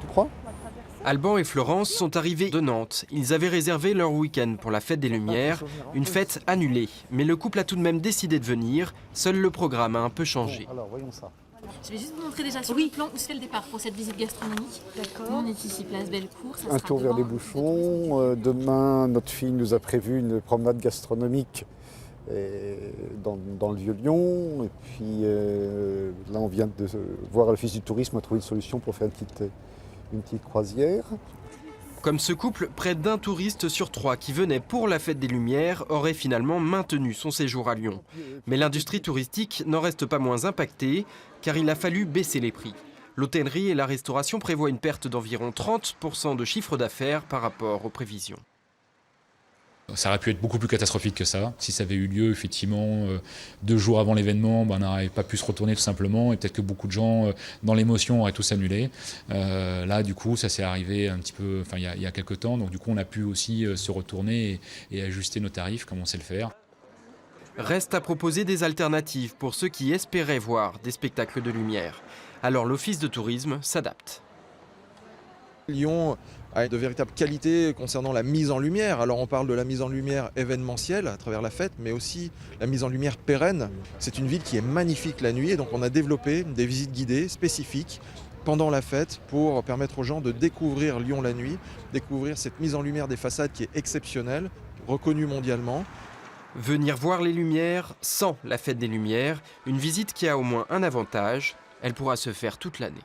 Tu crois? Alban et Florence sont arrivés de Nantes. Ils avaient réservé leur week-end pour la fête des Lumières, une fête annulée. Mais le couple a tout de même décidé de venir. Seul le programme a un peu changé. Bon, alors voyons ça. Je vais juste vous montrer déjà sur le plan où se fait le départ pour cette visite gastronomique. D'accord. On est ici, place Bellecour. Un tour vers les bouchons. Demain, notre fille nous a prévu une promenade gastronomique dans le Vieux-Lyon. Et puis là, on vient de voir à l'Office du tourisme, on a trouvé une solution pour faire une petite croisière. Comme ce couple, près d'un touriste sur 3 qui venait pour la fête des Lumières aurait finalement maintenu son séjour à Lyon. Mais l'industrie touristique n'en reste pas moins impactée, car il a fallu baisser les prix. L'hôtellerie et la restauration prévoient une perte d'environ 30% de chiffre d'affaires par rapport aux prévisions. Ça aurait pu être beaucoup plus catastrophique que ça. Si ça avait eu lieu, effectivement, 2 jours avant l'événement, on n'aurait pas pu se retourner tout simplement. Et peut-être que beaucoup de gens, dans l'émotion, auraient tous annulé. Là, du coup, ça s'est arrivé un petit peu, il y a quelques temps. Donc, du coup, on a pu aussi se retourner et ajuster nos tarifs, comme on sait le faire. Reste à proposer des alternatives pour ceux qui espéraient voir des spectacles de lumière. Alors l'Office de tourisme s'adapte. Lyon a de véritables qualités concernant la mise en lumière. Alors on parle de la mise en lumière événementielle à travers la fête, mais aussi la mise en lumière pérenne. C'est une ville qui est magnifique la nuit et donc on a développé des visites guidées spécifiques pendant la fête pour permettre aux gens de découvrir Lyon la nuit, découvrir cette mise en lumière des façades qui est exceptionnelle, reconnue mondialement. Venir voir les lumières sans la fête des Lumières, une visite qui a au moins un avantage, elle pourra se faire toute l'année.